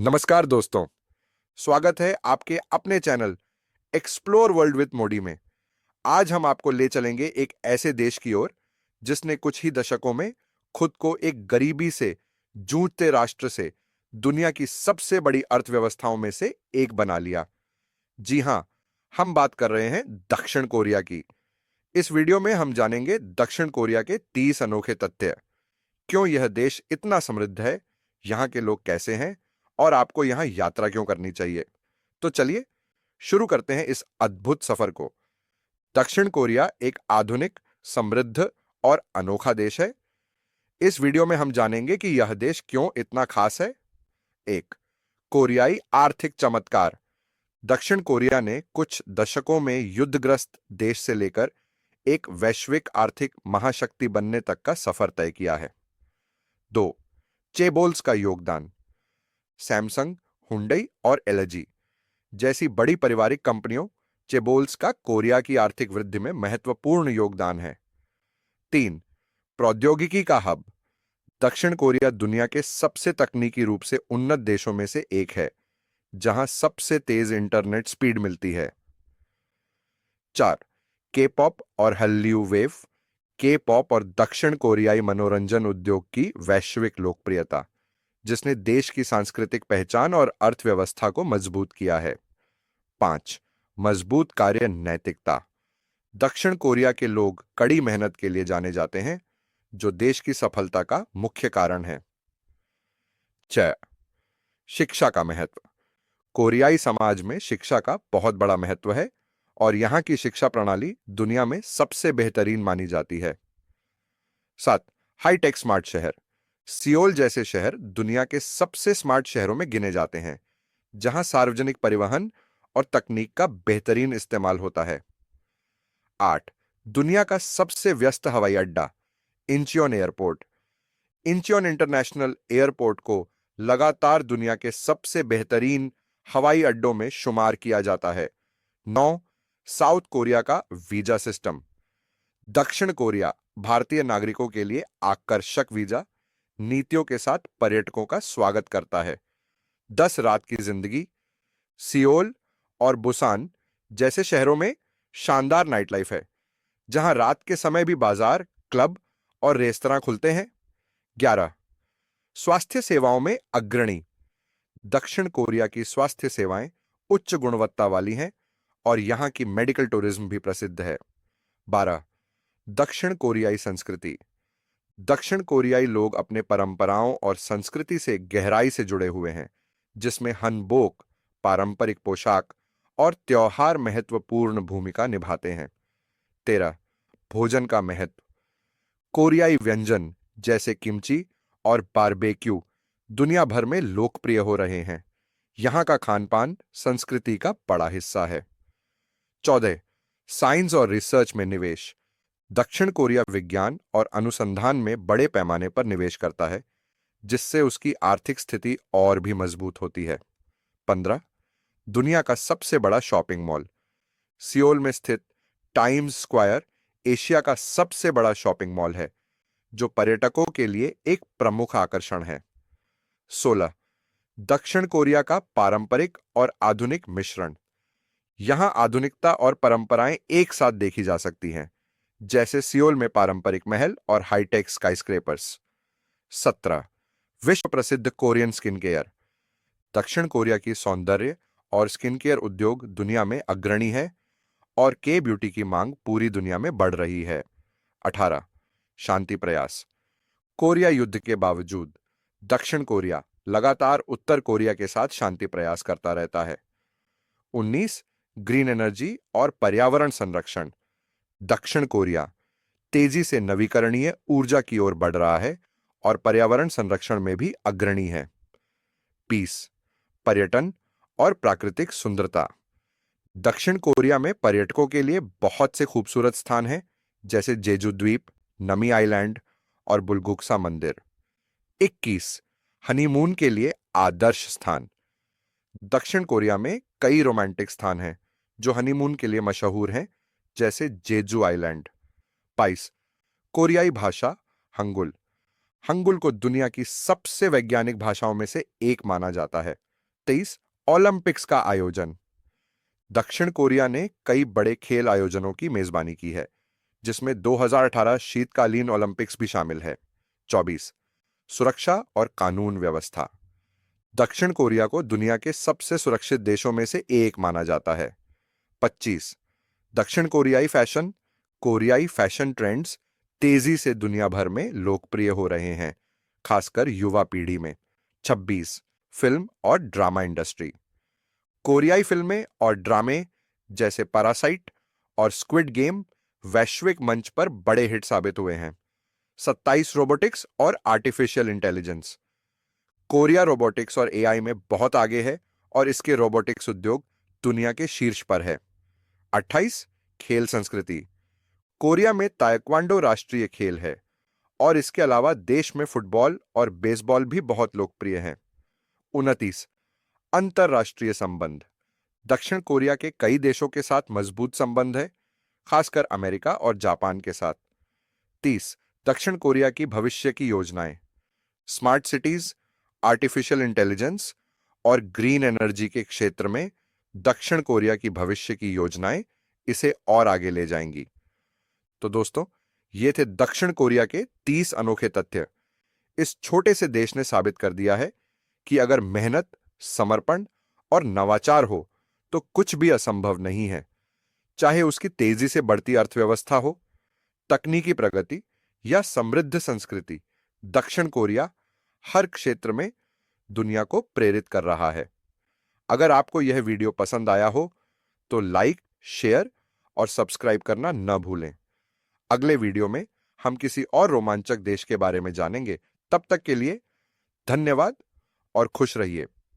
नमस्कार दोस्तों, स्वागत है आपके अपने चैनल एक्सप्लोर वर्ल्ड विद मोडी में। आज हम आपको ले चलेंगे एक ऐसे देश की ओर जिसने कुछ ही दशकों में खुद को एक गरीबी से जूझते राष्ट्र से दुनिया की सबसे बड़ी अर्थव्यवस्थाओं में से एक बना लिया। जी हां, हम बात कर रहे हैं दक्षिण कोरिया की। इस वीडियो में हम जानेंगे दक्षिण कोरिया के 30 अनोखे तथ्य। क्यों यह देश इतना समृद्ध है, यहां के लोग कैसे हैं और आपको यहां यात्रा क्यों करनी चाहिए। तो चलिए शुरू करते हैं इस अद्भुत सफर को। दक्षिण कोरिया एक आधुनिक, समृद्ध और अनोखा देश है। इस वीडियो में हम जानेंगे कि यह देश क्यों इतना खास है। एक, कोरियाई आर्थिक चमत्कार। दक्षिण कोरिया ने कुछ दशकों में युद्धग्रस्त देश से लेकर एक वैश्विक आर्थिक महाशक्ति बनने तक का सफर तय किया है। 2, चेबोल्स का योगदान। सैमसंग, हुंडई और एलजी जैसी बड़ी पारिवारिक कंपनियों चेबोल्स का कोरिया की आर्थिक वृद्धि में महत्वपूर्ण योगदान है। 3, प्रौद्योगिकी का हब। दक्षिण कोरिया दुनिया के सबसे तकनीकी रूप से उन्नत देशों में से एक है, जहां सबसे तेज इंटरनेट स्पीड मिलती है। 4, के-पॉप और हल्लियू वेव। के-पॉप और दक्षिण कोरियाई मनोरंजन उद्योग की वैश्विक लोकप्रियता, जिसने देश की सांस्कृतिक पहचान और अर्थव्यवस्था को मजबूत किया है। 5, मजबूत कार्य नैतिकता। दक्षिण कोरिया के लोग कड़ी मेहनत के लिए जाने जाते हैं, जो देश की सफलता का मुख्य कारण है। 6, शिक्षा का महत्व। कोरियाई समाज में शिक्षा का बहुत बड़ा महत्व है और यहां की शिक्षा प्रणाली दुनिया में सबसे बेहतरीन मानी जाती है। 7, हाईटेक स्मार्ट शहर। सियोल जैसे शहर दुनिया के सबसे स्मार्ट शहरों में गिने जाते हैं, जहां सार्वजनिक परिवहन और तकनीक का बेहतरीन इस्तेमाल होता है। 8, दुनिया का सबसे व्यस्त हवाई अड्डा, Incheon airport. Incheon international airport को लगातार दुनिया के सबसे बेहतरीन हवाई अड्डों में शुमार किया जाता है। 9, साउथ कोरिया का वीजा सिस्टम। दक्षिण कोरिया भारतीय नागरिकों के लिए आकर्षक वीजा नीतियों के साथ पर्यटकों का स्वागत करता है। 10 रात की जिंदगी। सियोल और बुसान जैसे शहरों में शानदार नाइट लाइफ है, जहां रात के समय भी बाजार, क्लब और रेस्तरां खुलते हैं। 11, स्वास्थ्य सेवाओं में अग्रणी। दक्षिण कोरिया की स्वास्थ्य सेवाएं उच्च गुणवत्ता वाली हैं और यहां की मेडिकल टूरिज्म भी प्रसिद्ध है। 12, दक्षिण कोरियाई संस्कृति। दक्षिण कोरियाई लोग अपने परंपराओं और संस्कृति से गहराई से जुड़े हुए हैं, जिसमें हनबोक, पारंपरिक पोशाक और त्योहार महत्वपूर्ण भूमिका निभाते हैं। 13, भोजन का महत्व। कोरियाई व्यंजन जैसे किमची और बारबेक्यू दुनिया भर में लोकप्रिय हो रहे हैं। यहां का खानपान संस्कृति का बड़ा हिस्सा है। 14, साइंस और रिसर्च में निवेश। दक्षिण कोरिया विज्ञान और अनुसंधान में बड़े पैमाने पर निवेश करता है, जिससे उसकी आर्थिक स्थिति और भी मजबूत होती है। 15, दुनिया का सबसे बड़ा शॉपिंग मॉल। सियोल में स्थित टाइम्स स्क्वायर एशिया का सबसे बड़ा शॉपिंग मॉल है, जो पर्यटकों के लिए एक प्रमुख आकर्षण है। 16, दक्षिण कोरिया का पारंपरिक और आधुनिक मिश्रण। यहां आधुनिकता और परंपराएं एक साथ देखी जा सकती हैं, जैसे सियोल में पारंपरिक महल और हाईटेक स्काईस्क्रेपर्स। 17, विश्व प्रसिद्ध कोरियन स्किन केयर। दक्षिण कोरिया की सौंदर्य और स्किन केयर उद्योग दुनिया में अग्रणी है और के ब्यूटी की मांग पूरी दुनिया में बढ़ रही है। 18, शांति प्रयास। कोरिया युद्ध के बावजूद दक्षिण कोरिया लगातार उत्तर कोरिया के साथ शांति प्रयास करता रहता है। 19, ग्रीन एनर्जी और पर्यावरण संरक्षण। दक्षिण कोरिया तेजी से नवीकरणीय ऊर्जा की ओर बढ़ रहा है और पर्यावरण संरक्षण में भी अग्रणी है। 20, पर्यटन और प्राकृतिक सुंदरता। दक्षिण कोरिया में पर्यटकों के लिए बहुत से खूबसूरत स्थान हैं, जैसे जेजू द्वीप, नमी आइलैंड और बुलगुक्सा मंदिर। 21, हनीमून के लिए आदर्श स्थान। दक्षिण कोरिया में कई रोमांटिक स्थान हैं जो हनीमून के लिए मशहूर हैं, जैसे जेजू आइलैंड। 22, कोरियाई भाषा हंगुल। हंगुल को दुनिया की सबसे वैज्ञानिक भाषाओं में से एक माना जाता है 23 ओलंपिक्स का आयोजन। दक्षिण कोरिया ने कई बड़े खेल आयोजनों की मेजबानी की है, जिसमें 2018 शीतकालीन ओलंपिक्स भी शामिल है। 24 सुरक्षा और कानून व्यवस्था। दक्षिण कोरिया को दुनिया के सबसे सुरक्षित देशों में से एक माना जाता है। 25 दक्षिण कोरियाई फैशन ट्रेंड्स तेजी से दुनिया भर में लोकप्रिय हो रहे हैं, खासकर युवा पीढ़ी में। 26 फिल्म और ड्रामा इंडस्ट्री। कोरियाई फिल्में और ड्रामे जैसे पैरासाइट और स्क्विड गेम वैश्विक मंच पर बड़े हिट साबित हुए हैं। 27 रोबोटिक्स और आर्टिफिशियल इंटेलिजेंस। कोरिया रोबोटिक्स और एआई में बहुत आगे है और इसके रोबोटिक्स उद्योग दुनिया के शीर्ष पर है। 28 खेल संस्कृति। कोरिया में ताइक्वांडो राष्ट्रीय खेल है और इसके अलावा देश में फुटबॉल और बेसबॉल भी बहुत लोकप्रिय हैं। 29 अंतरराष्ट्रीय संबंध। दक्षिण कोरिया के कई देशों के साथ मजबूत संबंध है, खासकर अमेरिका और जापान के साथ। 30 दक्षिण कोरिया की भविष्य की योजनाएं। स्मार्ट सिटीज, आर्टिफिशियल इंटेलिजेंस और ग्रीन एनर्जी के क्षेत्र में दक्षिण कोरिया की भविष्य की योजनाएं इसे और आगे ले जाएंगी। तो दोस्तों, ये थे दक्षिण कोरिया के 30 अनोखे तथ्य। इस छोटे से देश ने साबित कर दिया है कि अगर मेहनत, समर्पण और नवाचार हो तो कुछ भी असंभव नहीं है। चाहे उसकी तेजी से बढ़ती अर्थव्यवस्था हो, तकनीकी प्रगति या समृद्ध संस्कृति, दक्षिण कोरिया हर क्षेत्र में दुनिया को प्रेरित कर रहा है। अगर आपको यह वीडियो पसंद आया हो तो लाइक, शेयर और सब्सक्राइब करना न भूलें। अगले वीडियो में हम किसी और रोमांचक देश के बारे में जानेंगे। तब तक के लिए धन्यवाद और खुश रहिए।